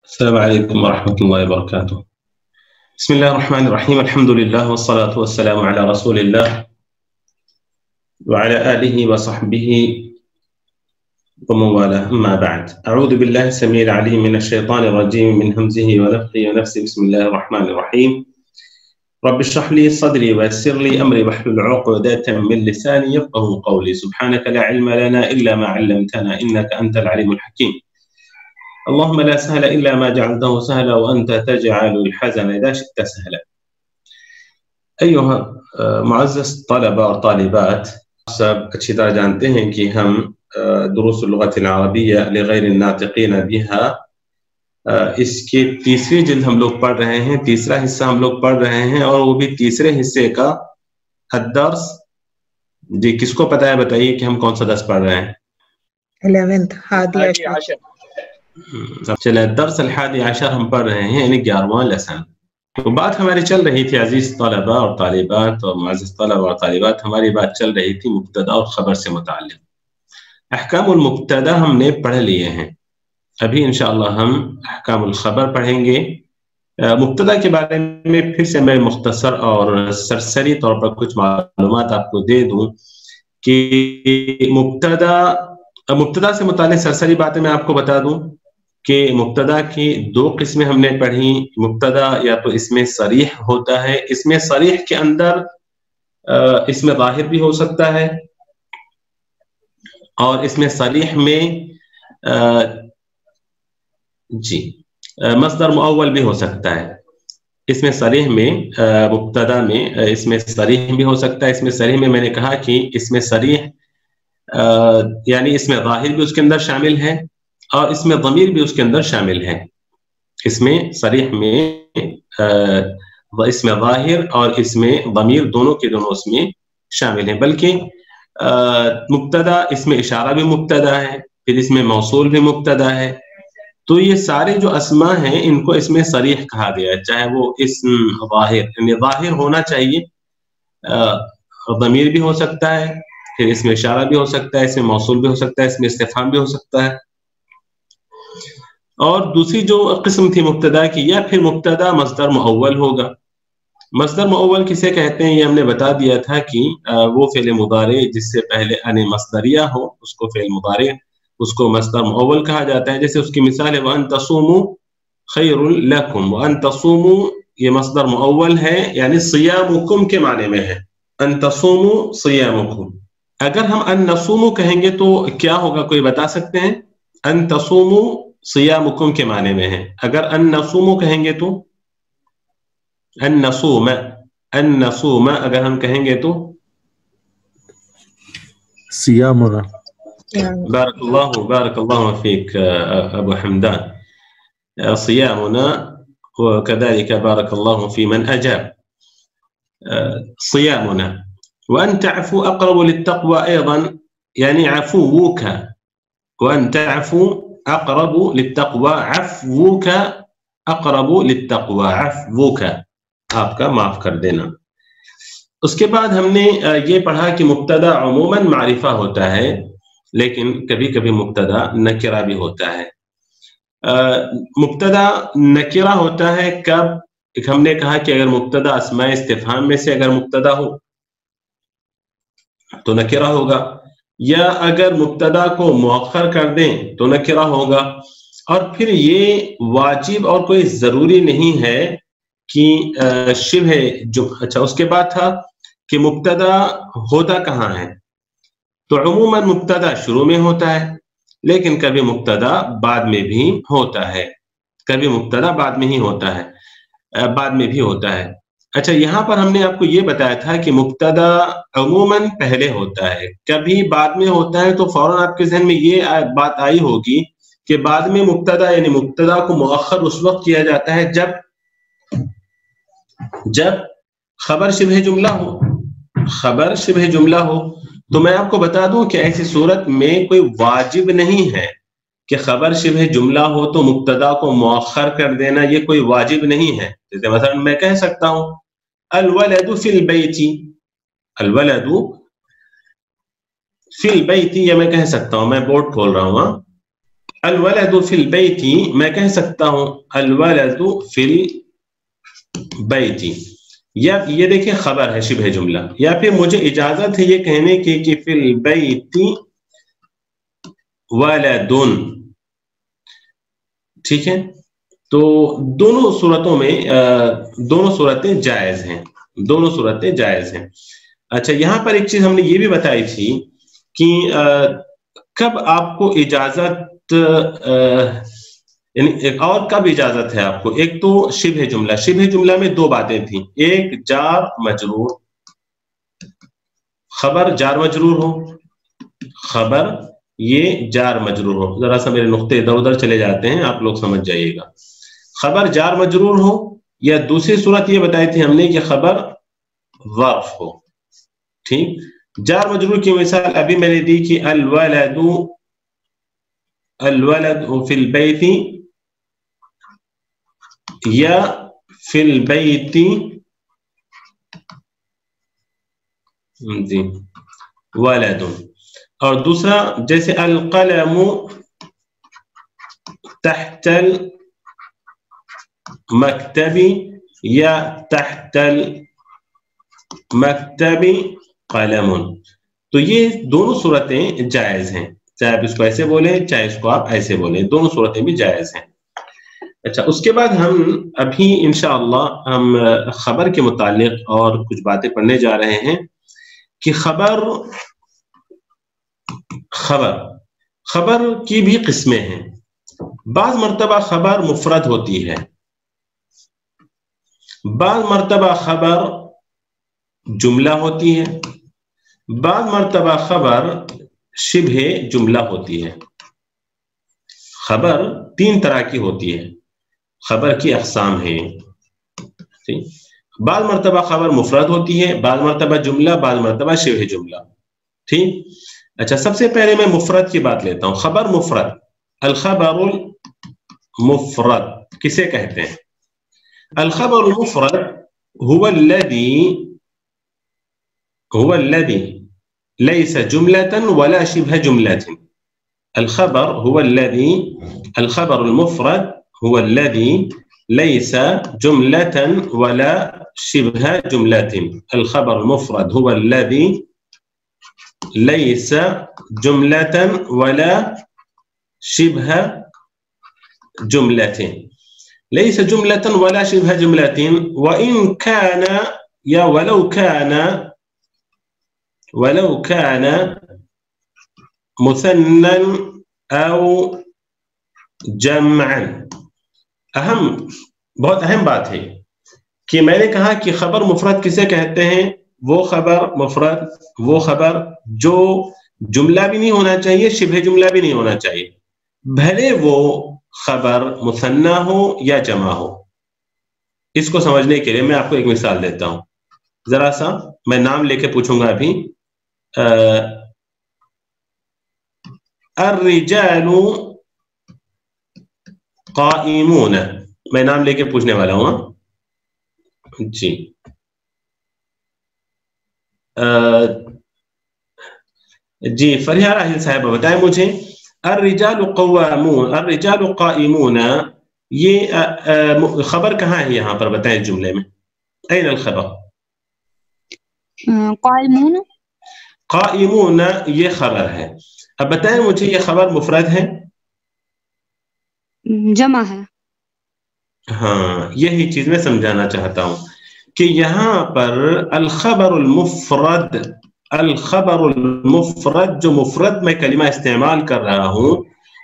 السلام عليكم ورحمة الله وبركاته. بسم الله الرحمن الرحيم. الحمد لله والصلاة والسلام على رسول الله وعلى آله وصحبه ومن والاه. أما بعد، أعوذ بالله السميع العليم من الشيطان الرجيم من همزه ونفخه ونفسه. بسم الله الرحمن الرحيم. رب اشرح لي صدري ويسر لي أمري واحلل عقدة من لساني يفقهوا قولي. سبحانك لا علم لنا إلا ما علمتنا إنك أنت العليم الحكيم. اللهم لا سهل إلا ما جعلته سهلا وأنت تجعل الحزن إذا شئت سهلا. أيها معزز طلبة اور طالبات، سب اچھی طرح جانتے ہیں کہ ہم دروس اللغة العربية لغير الناطقين بها اس کے تیسری جلد ہم لوگ پڑھ رہے ہیں، تیسرا حصہ ہم لوگ پڑھ رہے ہیں، اور وہ بھی تیسرے حصے کا الدرس. جی کس کو پتہ ہے بتائیے کہ ہم کون سا درس پڑھ رہے ہیں؟ 11th ہادی عشر. چلے درس الحادی عشر ہم پڑھ رہے ہیں، یعنی 11واں لیسن. تو بات ہماری چل رہی تھی عزیز طلبہ اور طالبات اور معزز طلبہ اور طالبات، ہماری بات چل رہی تھی مبتدا اور خبر سے متعلق. احکام المبتدا ہم نے پڑھ لیے ہیں، ابھی انشاءاللہ ہم احکام الخبر پڑھیں گے. مبتدا کے بارے میں پھر سے میں مختصر اور سرسری طور پر کچھ معلومات آپ کو دے دوں کہ مبتدا سے متعلق سرسری باتیں میں آپ کو بتا دوں کہ مبتدا کی دو قسمیں ہم نے پڑھی. مبتدا یا تو اس میں صریح ہوتا ہے، اس میں صریح کے اندر اس میں ظاہر بھی ہو سکتا ہے، اور اس میں صریح میں مصدر مؤول بھی ہو سکتا ہے. اس میں صریح میں مبتدا میں اس میں صریح بھی ہو سکتا ہے. اس میں صریح میں نے کہا کہ اس میں صریح یعنی اس میں ظاہر بھی اس کے اندر شامل ہے اور اس میں ضمیر بھی اس کے اندر شامل ہے. اس میں صریح میں اس میں ظاہر اور اس میں ضمیر دونوں کے دونوں اس میں شامل ہیں. بلکہ مبتدا اس میں اشارہ بھی مبتدا ہے، پھر اس میں موصول بھی مبتدا ہے. تو یہ سارے جو اسماء ہیں ان کو اس میں صریح کہا گیا ہے، چاہے وہ اسم ظاہر یعنی ظاہر ہونا چاہیے، ضمیر بھی ہو سکتا ہے، پھر اس میں اشارہ بھی ہو سکتا ہے، اس میں موصول بھی ہو سکتا ہے، اس میں استفہام بھی ہو سکتا ہے. اور دوسری جو قسم تھی مبتدا کی، یا پھر مبتدا مصدر مؤول ہوگا. مصدر مؤول کسے کہتے ہیں یہ ہم نے بتا دیا تھا کہ وہ فعل مضارع جس سے پہلے ان مصدریہ ہو اس کو فعل مضارع، اس کو مصدر مؤول کہا جاتا ہے. جیسے اس کی مثال ہے وَأَن تَصُومُوا خَيْرٌ لَكُمْ. وَأَن تَصُومُوا یہ مصدر مؤول ہے، یعنی صیامکم کے معنی میں ہے. ان تصوموا صیامکم. اگر ہم ان نصوم کہیں گے تو کیا ہوگا، کوئی بتا سکتے ہیں؟ ان تصوموا صیامکم کے معنی میں ہے. اگر ان نصوم کہیں گے تو ان نصوم اگر ہم کہیں گے تو صیامنا. بارک اللہ فیک ابو حمدان، صیامنا. وكذلك بارك الله في من أجاب. صيامنا. وأن تعفو أقرب للتقوى أيضا، يعني عفوك. وأن تعفو أقرب للتقوى، عفوك أقرب للتقوى، عفوك آپ کا معاف کر دینا. اس کے بعد ہم نے یہ پڑھا کہ مبتدا عموماً معرفہ ہوتا ہے، لیکن کبھی کبھی مبتدا نکرہ بھی ہوتا ہے. مبتدا نکرہ ہوتا ہے کب؟ ایک ہم نے کہا کہ اگر مبتدا اسماء استفہام میں سے اگر مبتدا ہو تو نکرہ ہوگا، یا اگر مبتدا کو مؤخر کر دیں تو نکرہ ہوگا. اور پھر یہ واجب اور کوئی ضروری نہیں ہے کہ شبہ جو اچھا اس کے بعد تھا کہ مبتدا ہوتا کہاں ہے. تو عموماً مبتدا شروع میں ہوتا ہے، لیکن کبھی مبتدا بعد میں بھی ہوتا ہے، کبھی مبتدا بعد میں ہی ہوتا ہے، بعد میں بھی ہوتا ہے. اچھا یہاں پر ہم نے آپ کو یہ بتایا تھا کہ مبتدا عموماً پہلے ہوتا ہے، کبھی بعد میں ہوتا ہے. تو فوراً آپ کے ذہن میں یہ بات آئی ہوگی کہ بعد میں مبتدا یعنی مبتدا کو مؤخر اس وقت کیا جاتا ہے جب خبر شبہ جملہ ہو. خبر شبہ جملہ ہو تو میں آپ کو بتا دوں کہ ایسی صورت میں کوئی واجب نہیں ہے کہ خبر شبہ جملہ ہو تو مبتدا کو مؤخر کر دینا، یہ کوئی واجب نہیں ہے. جیسے مثلا میں کہہ سکتا ہوں الولد فی البیت، الولد فی البیت، یہ میں کہہ سکتا ہوں. میں بورڈ کھول رہا ہوں. الولد فی البیت میں کہہ سکتا ہوں الولد فی البیت، یا یہ دیکھیں خبر ہے شبہ جملہ، یا پھر مجھے اجازت ہے یہ کہنے کی کہ فی البیت ولد، ٹھیک ہے؟ تو دونوں صورتوں میں دونوں صورتیں جائز ہیں، دونوں صورتیں جائز ہیں۔ اچھا یہاں پر ایک چیز ہم نے یہ بھی بتائی تھی کہ کب آپ کو اجازت یعنی اور کب اجازت ہے آپ کو، ایک تو شبہ جملہ، شبہ جملہ میں دو باتیں تھیں، ایک جار مجرور، خبر جار مجرور ہو، خبر یہ جار مجرور ہو، ذرا سا میرے نقطے ادھر ادھر چلے جاتے ہیں آپ لوگ سمجھ جائیے گا، خبر جار مجرور ہو، یا دوسری صورت یہ بتائی تھی ہم نے کہ خبر ظرف ہو، ٹھیک؟ جار مجرور کی مثال ابھی میں نے دی کہ الولد فی البیت یا فی البیت جی ولد، اور دوسرا جیسے القلم تحت المکتب یا تحت المکتب قلم، تو یہ دونوں صورتیں جائز ہیں، چاہے آپ اس کو ایسے بولیں چاہے اس کو آپ ایسے بولیں، دونوں صورتیں بھی جائز ہیں۔ اچھا اس کے بعد ہم ابھی انشاءاللہ ہم خبر کے متعلق اور کچھ باتیں پڑھنے جا رہے ہیں کہ خبر کی بھی قسمیں ہیں، بعض مرتبہ خبر مفرد ہوتی ہے، بعض مرتبہ خبر جملہ ہوتی ہے، بعض مرتبہ خبر شبہ جملہ ہوتی ہے۔ خبر تین طرح کی ہوتی ہے، خبر کی اقسام ہیں، بعض مرتبہ خبر مفرد ہوتی ہے، بعض مرتبہ جملہ، بعض مرتبہ شبہ جملہ، ٹھیک؟ اچھا سب سے پہلے میں مفرد کی بات لیتا ہوں، خبر مفرد، الخبر المفرد کسے کہتے ہیں؟ الخبر المفرد هو الذي ليس جملة ولا شبه جملة، الخبر المفرد هو الذي ليس جملة ولا شبه جملة، الخبر المفرد هو الذي ليس جملة ولا شبه جملة، ليس جملة ولا شبه جملة، وإن كان يا ولو كان مثنى أو جمعا۔ بہت اہم بات ہے کہ میں نے کہا کہ خبر مفرد کسے کہتے ہیں؟ وہ خبر مفرد، وہ خبر جو جملہ بھی نہیں ہونا چاہیے شبہ جملہ بھی نہیں ہونا چاہیے، بھلے وہ خبر مثنی ہو یا جمع ہو۔ اس کو سمجھنے کے لیے میں آپ کو ایک مثال دیتا ہوں، ذرا سا میں نام لے کے پوچھوں گا ابھی، الرجال قائمون، میں نام لے کے پوچھنے والا ہوں جی، جی فریحہ راحل صاحب بتائیں مجھے، الرجال قائمون یہ خبر کہاں ہے یہاں پر بتائیں جملے میں، این الخبر؟ قائمون یہ خبر ہے، اب بتائیں مجھے یہ خبر مفرد ہے جمع ہے؟ ہاں یہی چیز میں سمجھانا چاہتا ہوں کہ یہاں پر الخبر المفرد جو مفرد میں کلمہ استعمال کر رہا ہوں،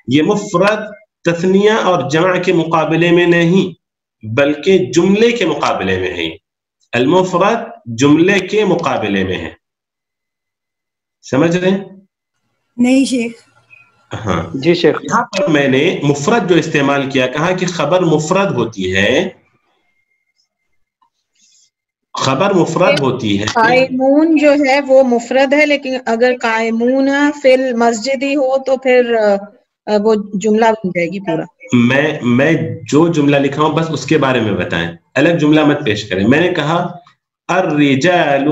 یہ مفرد تثنیہ اور جمع کے مقابلے میں نہیں بلکہ جملے کے مقابلے میں ہے، المفرد جملے کے مقابلے میں ہے، سمجھ رہے ہیں؟ نہیں شیخ۔ ہاں جی شیخ، یہاں پر میں نے مفرد جو استعمال کیا، کہا کہ خبر مفرد ہوتی ہے، خبر مفرد ہوتی ہے، قائمون جو ہے وہ مفرد ہے، لیکن اگر قائمون فی المسجد ہو تو پھر وہ جملہ بن جائے گی پورا۔ میں جو جملہ لکھا ہوں بس اس کے بارے میں بتائیں، الگ جملہ مت پیش کریں۔ میں نے کہا الرجال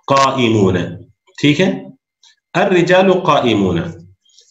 قائمون، ٹھیک ہے، الرجال قائمون،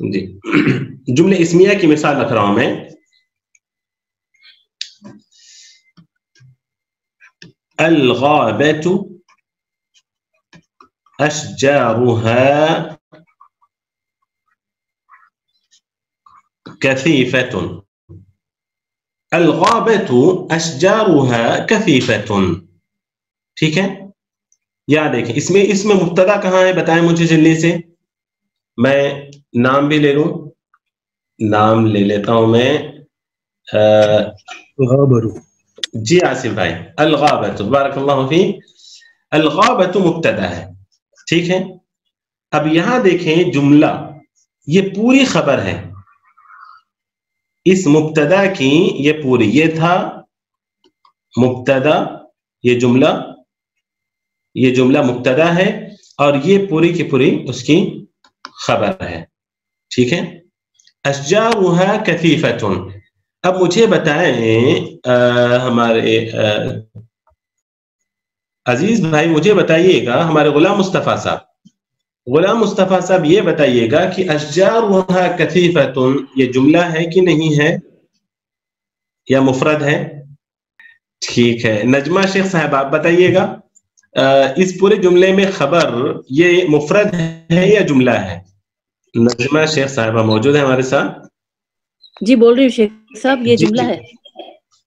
جی جملے اسمیہ کی مثال رکھ رہا ہوں میں. الغابة أشجارها كثيفة. الغابة أشجارها كثيفة. ٹھیک ہے. یاد دیکھیں اس میں مبتدا کہاں ہے بتائیں مجھے جلدی سے. میں نام بھی لے لوں, نام لے لیتا ہوں میں. جی آصف بھائی, الغابۃ, بارک اللہ فیک. الغابۃ مبتدا ہے, ٹھیک ہے. اب یہاں دیکھیں جملہ یہ پوری خبر ہے اس مبتدا کی, یہ پوری, یہ تھا مبتدا, یہ جملہ مبتدا ہے اور یہ پوری کی پوری اس کی خبر ہے. ٹھیک ہے. اشجارها کثیفۃ. اب مجھے بتائیں ہمارے عزیز بھائی, مجھے بتائیے گا ہمارے غلام مصطفیٰ صاحب یہ بتائیے گا کہ اشجارها کثیفۃ یہ جملہ ہے کہ نہیں ہے یا مفرد ہے؟ ٹھیک ہے. نجمہ شیخ صاحب آپ بتائیے گا اس پورے جملے میں خبر یہ مفرد ہے یا جملہ ہے؟ نجمہ شیخ صاحبہ موجود ہے ہمارے ساتھ؟ جی بول رہی ہوں شیخ صاحب, یہ جملہ ہے.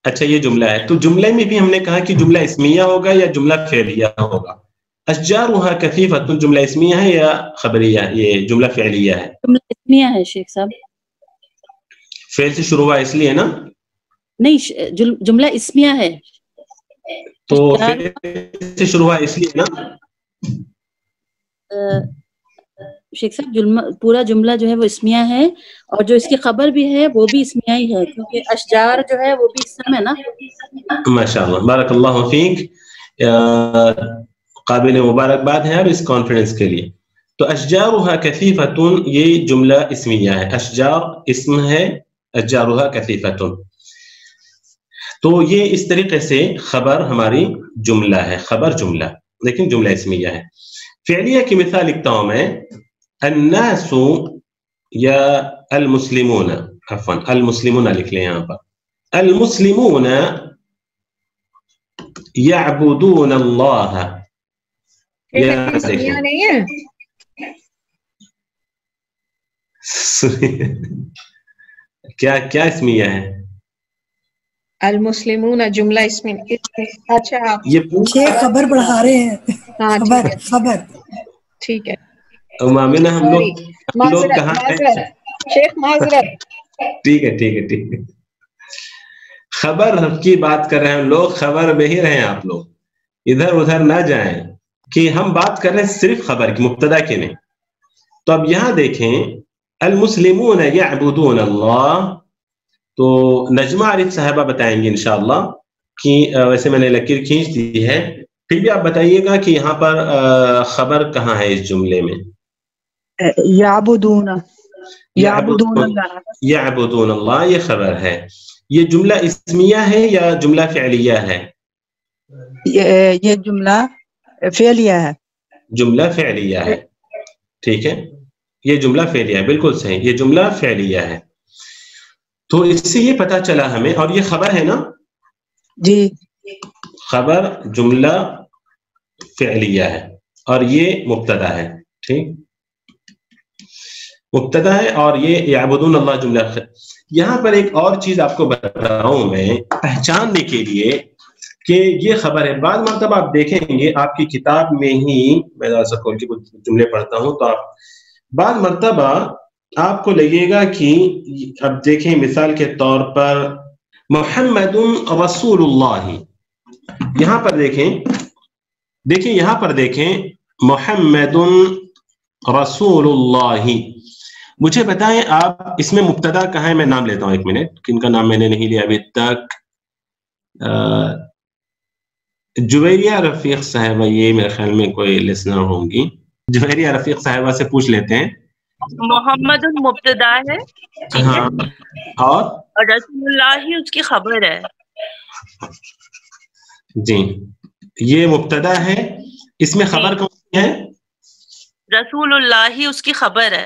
اچھا یہ جملہ ہے. تو جملے میں بھی ہم نے کہا کہ جملہ اسمیہ ہوگا یا جملہ فعلیہ ہوگا. اشجارها کثیفۃ جملہ اسمیہ ہے یا خبریہ, یہ جملہ فعلیہ ہے؟ جملہ اسمیہ ہے شیخ صاحب. فعل سے شروع ہوا اس لیے نا؟ نہیں, جملہ اسمیہ ہے تو فعل سے شروع ہوا اس لیے نا شیخ صاحب. پورا جملہ جو ہے وہ اسمیہ ہے اور جو اس کی خبر بھی ہے وہ بھی اسمیہ ہی ہے کیونکہ اشجار جو ہے وہ بھی اسم ہے نا. ماشاءاللہ, بارک اللہ فیک, قابل مبارکباد ہے اس کانفیڈنس کے لیے. تو اشجارها کثیفۃ یہ جملہ اسمیہ ہے, اشجار اسم ہے, اشجارها کثیفۃ. تو یہ اس طریقے سے خبر ہماری جملہ ہے, خبر جملہ, لیکن جملہ اسمیہ ہے. فعلیہ کی مثال لکھتا ہوں میں. الناس یا المسلمون, عفوا المسلمون لکھ لیں یہاں پر. المسلمون یعبدون اللہ. نہیں ہے کیا اسمیہ ہے؟ المسلمون جملہ اسمی. اچھا یہ خبر پڑھا رہے ہیں. ہاں خبر ٹھیک ہے. مامنہ ہم لوگ کہاں ہیں؟ شیخ معذرت. ٹھیک ہے. خبر کی بات کر رہے ہیں لوگ, خبر میں ہی رہیں آپ لوگ, ادھر ادھر نہ جائیں کہ ہم بات کر رہے ہیں صرف خبر کی, مبتدا کی نہیں. تو اب یہاں دیکھیں المسلمون یعبدون اللہ. تو نجمہ عارف صاحبہ بتائیں گے انشاءاللہ کہ ویسے میں نے لکیر کھینچ دی ہے, پھر بھی آپ بتائیے گا کہ یہاں پر خبر کہاں ہے اس جملے میں؟ یعبدون اللہ یہ خبر ہے. یہ جملہ اسمیہ ہے یا جملہ فعلیہ ہے؟ یہ جملہ فعلیہ ہے. جملہ فعلیہ ہے, ٹھیک ہے. یہ جملہ فعلیہ ہے, بالکل صحیح, یہ جملہ فعلیہ ہے. تو اس سے یہ پتا چلا ہمیں, اور یہ خبر ہے نا جی, خبر جملہ فعلیہ ہے اور یہ مبتدا ہے. ٹھیک, مبتدا ہے اور یہ یعبدون اللہ جملہ. یہاں پر ایک اور چیز آپ کو بتا رہا ہوں میں پہچاننے کے لیے کہ یہ خبر ہے. بعض مرتبہ آپ دیکھیں گے آپ کی کتاب میں ہی, میں کھول کے کچھ جملے پڑھتا ہوں تو آپ بعض مرتبہ آپ کو لگے گا کہ اب دیکھیں مثال کے طور پر محمد رسول اللہ. یہاں پر دیکھیں یہاں پر دیکھیں محمد رسول اللہ. مجھے بتائیں آپ اس میں مبتدا کہاں ہے؟ میں نام لیتا ہوں, ایک منٹ, کن کا نام میں نے نہیں لیا ابھی تک. جویریہ رفیق صاحبہ, یہ میرے خیال میں کوئی لسنر ہوں گی. جویریہ رفیق صاحبہ سے پوچھ لیتے ہیں. محمد مبتدا ہے, ہاں, اور رسول اللہ ہی اس کی خبر ہے. جی, یہ مبتدا ہے, اس میں خبر کون سی ہے؟ رسول اللہ ہی اس کی خبر ہے.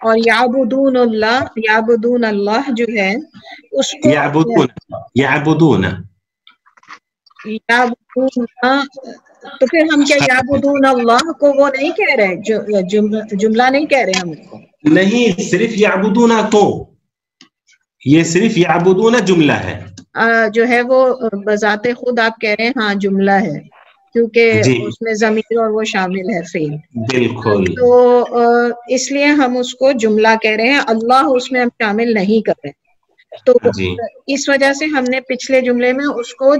اور یعبدون اللہ جو ہے اس کو یعبدون تو پھر ہم کیا یعبدون اللہ کو وہ نہیں کہہ رہے، جملہ نہیں کہہ رہے ہم اس کو؟ نہیں، صرف یعبدون کو، یہ صرف یعبدون جملہ ہے جو ہے وہ بذات خود آپ کہہ رہے ہیں ہاں جملہ ہے، کیونکہ جی اس میں ضمیر اور وہ شامل ہے فعل، بالکل، تو اس لیے ہم اس کو جملہ کہہ رہے ہیں، اللہ اس میں ہم شامل نہیں کر رہے، تو جی اس وجہ سے ہم نے پچھلے جملے میں اس کو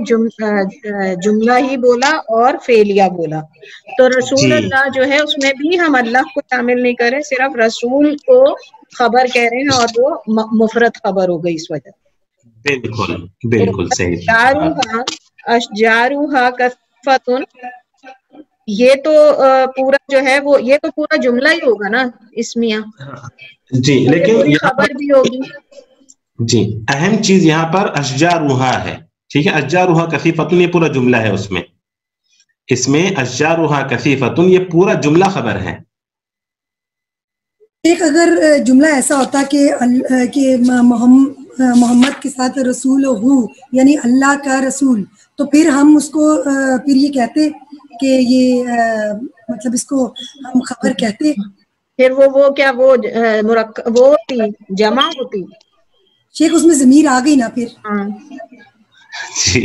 جملہ ہی بولا اور فعلیہ بولا، تو رسول جی اللہ جو ہے اس میں بھی ہم اللہ کو شامل نہیں کر رہے، صرف رسول کو خبر کہہ رہے ہیں اور وہ مفرد خبر ہو گئی اس وجہ سے۔ بالکل بالکل صحیح، اشجارها کثفتن، یہ تو پورا جو ہے وہ یہ تو پورا جملہ ہی ہوگا نا اسمیہ، جی لیکن پوری یہاں خبر بھی ہوگی۔ جی اہم چیز یہاں پر اشجارها ہے، ٹھیک ہے، اشجارها کثیفتن یہ پورا جملہ ہے، اس میں اشجارها کثیفتن یہ پورا جملہ خبر ہے۔ ایک اگر جملہ ایسا ہوتا کہ محمد کے ساتھ رسول ہو یعنی اللہ کا رسول، تو پھر ہم اس کو پھر یہ کہتے کہ یہ مطلب اس کو ہم خبر کہتے، پھر وہ کیا وہ ہوتی جمع ہوتی شیخ، اس میں ضمیر آ گئی نا پھر؟ ہاں جی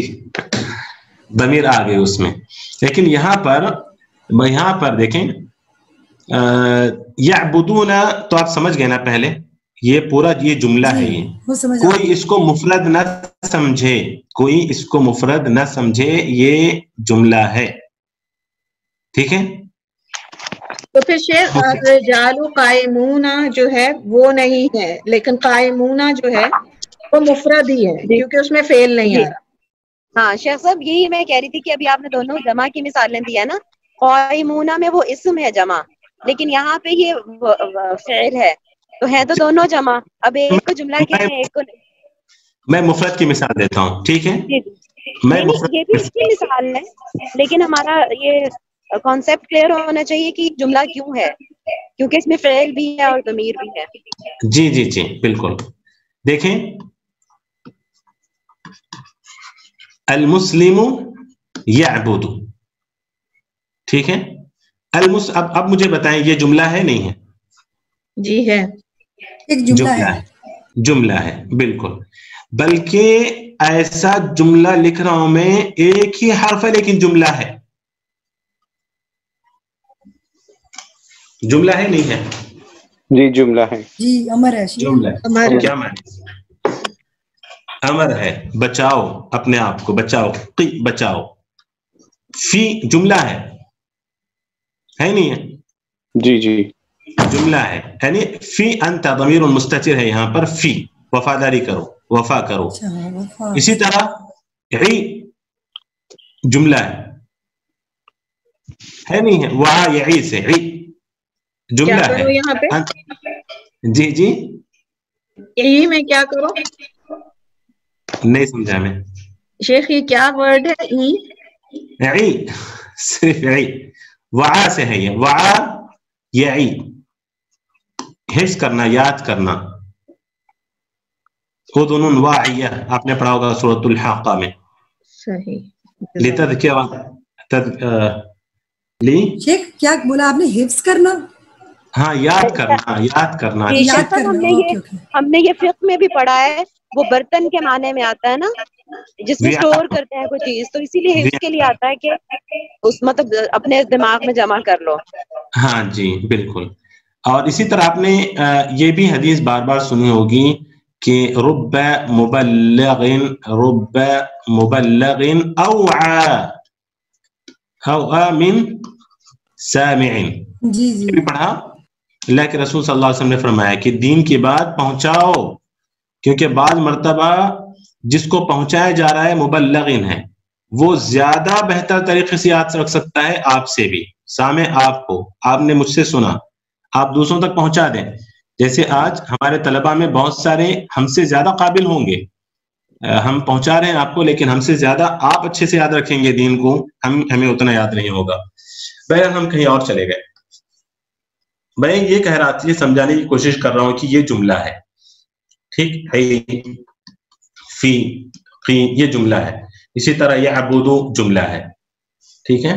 ضمیر آ گئی اس میں، لیکن یہاں پر دیکھیں یعبدون تو آپ سمجھ گئے نا پہلے، یہ پورا یہ جملہ ہے، یہ کوئی اس کو مفرد نہ سمجھے، کوئی اس کو مفرد نہ سمجھے، یہ جملہ ہے، ٹھیک ہے۔ تو پھر شیخ رجال قائمون جو ہے وہ نہیں ہے، لیکن قائمون جو ہے وہ مفرد ہی ہے کیونکہ اس میں فعل نہیں آ رہا۔ ہاں شیخ صاحب یہی میں کہہ رہی تھی کہ ابھی آپ نے دونوں جمع کی مثالیں دی ہے نا، قائمون میں وہ اسم ہے جمع، لیکن یہاں پہ یہ فعل ہے، تو ہے تو دونوں جمع، اب ایک کو جملہ کہہ رہے ہیں ایک کو نہیں۔ میں مفرد کی مثال دیتا ہوں، ٹھیک ہے، میں یہ بھی اس کی مثال ہے، لیکن ہمارا یہ کانسیپٹ کلیئر ہونا چاہیے کہ جملہ کیوں ہے، کیونکہ اس میں فعل بھی ہے اور ضمیر بھی ہے۔ جی جی جی بالکل، دیکھیں المسلم یعبد، ٹھیک ہے، اب مجھے بتائیں یہ جملہ ہے نہیں ہے؟ جی ہے، ایک جملہ ہے بالکل، بلکہ ایسا جملہ لکھ رہا ہوں میں ایک ہی حرف ہے لیکن جملہ ہے، جملہ ہے نہیں ہے؟ جی جملہ ہے، جی امر ہے، جملہ ہے، کیا معنی؟ امر ہے، بچاؤ اپنے آپ کو، بچاؤ، بچاؤ، فی جملہ ہے نہیں ہے؟ جی جی جملہ ہے، یعنی فی انت ضمیر مستتر ہے یہاں پر، فی وفاداری کرو، وفا کرو، اسی طرح عی جملہ ہے نہیں ہے؟ وہاں یعی سے عی جملہ ہے یہاں پہ جی جی یہی میں کیا کروں؟ نہیں سمجھا میں شیخ، یہ کیا ورڈ ہے؟ عی، صرف عی، وعا سے ہے، یہ وعا یعی، حفظ کرنا، یاد کرنا، اذن واعیہ آپ نے پڑھا ہوگا سورۃ الحاقہ میں، صحیح، شیخ کیا بولا آپ نے؟ حفظ کرنا؟ ہاں یاد کرنا، یاد کرنا، ہم نے یہ فقہ میں بھی پڑھا ہے، وہ برتن کے معنی میں آتا ہے نا، جس میں سٹور کرتے ہیں کوئی چیز، تو اسی لیے حفظ کے لیے آتا ہے کہ اس مطلب اپنے دماغ میں جمع کر لو۔ ہاں جی بالکل، اور اسی طرح آپ نے یہ بھی حدیث بار بار سنی ہوگی کہ رب مبلغ اوعى من سامع، جی جی بھی پڑھا، اللہ کے رسول صلی اللہ علیہ وسلم نے فرمایا کہ دین کی بات پہنچاؤ، کیونکہ بعض مرتبہ جس کو پہنچایا جا رہا ہے مبلغین ہے، وہ زیادہ بہتر طریقے سے یاد رکھ سکتا ہے آپ سے بھی، سامع آپ کو، آپ نے مجھ سے سنا، آپ دوسروں تک پہنچا دیں، جیسے آج ہمارے طلباء میں بہت سارے ہم سے زیادہ قابل ہوں گے، ہم پہنچا رہے ہیں آپ کو، لیکن ہم سے زیادہ آپ اچھے سے یاد رکھیں گے دین کو، ہمیں اتنا یاد نہیں ہوگا، بہرحال ہم کہیں اور چلے گئے۔ میں یہ کہہ رہا تھا، یہ سمجھانے کی کوشش کر رہا ہوں کہ یہ جملہ ہے، ٹھیک ہے، فی فی یہ جملہ ہے. اسی طرح یعبدو جملہ ہے، ٹھیک ہے.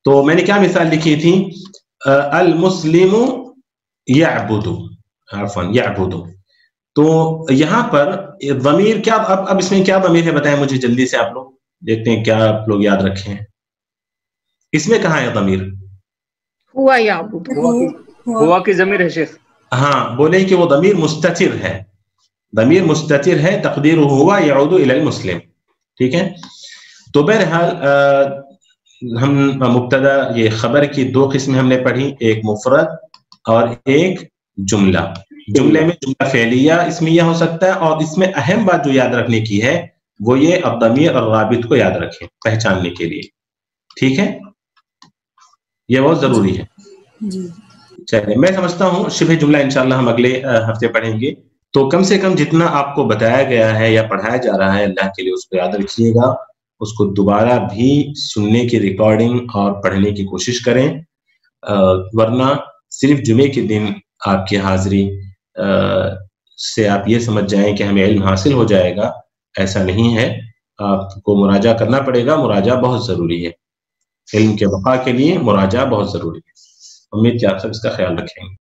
تو میں نے کیا مثال لکھی تھی؟ المسلم یعبدو، عفوا یعبدو. تو یہاں پر ضمیر کیا، اب اس میں کیا ضمیر ہے بتائیں مجھے جلدی سے، آپ لوگ دیکھتے ہیں کیا آپ لوگ یاد رکھے ہیں. اس میں کہاں ہے ضمیر؟ ہوا یعبد، ہوا کی ضمیر ہے شیخ. ہاں بولے کہ وہ ضمیر مستتر ہے، ضمیر مستتر ہے، تقدیر ہوا یعود الی المسلم، ٹھیک ہے. تو بہرحال ہم مبتدا یہ خبر کی دو قسمیں ہم نے پڑھی، ایک مفرد اور ایک جملہ. جملے میں جملہ فعلیہ اسمیہ ہو سکتا ہے، اور اس میں اہم بات جو یاد رکھنے کی ہے وہ یہ الضمیر الرابط کو یاد رکھیں پہچاننے کے لیے، ٹھیک ہے، یہ بہت ضروری ہے. چلیے میں سمجھتا ہوں شبہ جملہ انشاءاللہ ہم اگلے ہفتے پڑھیں گے. تو کم سے کم جتنا آپ کو بتایا گیا ہے یا پڑھایا جا رہا ہے اللہ کے لیے اس کو یاد رکھیے گا، اس کو دوبارہ بھی سننے کی ریکارڈنگ اور پڑھنے کی کوشش کریں، ورنہ صرف جمعے کے دن آپ کی حاضری سے آپ یہ سمجھ جائیں کہ ہمیں علم حاصل ہو جائے گا، ایسا نہیں ہے. آپ کو مراجعہ کرنا پڑے گا، مراجعہ بہت ضروری ہے، علم کے بقا کے لیے مراجعہ بہت ضروری ہے. امید کہ آپ سب اس کا خیال رکھیں گے.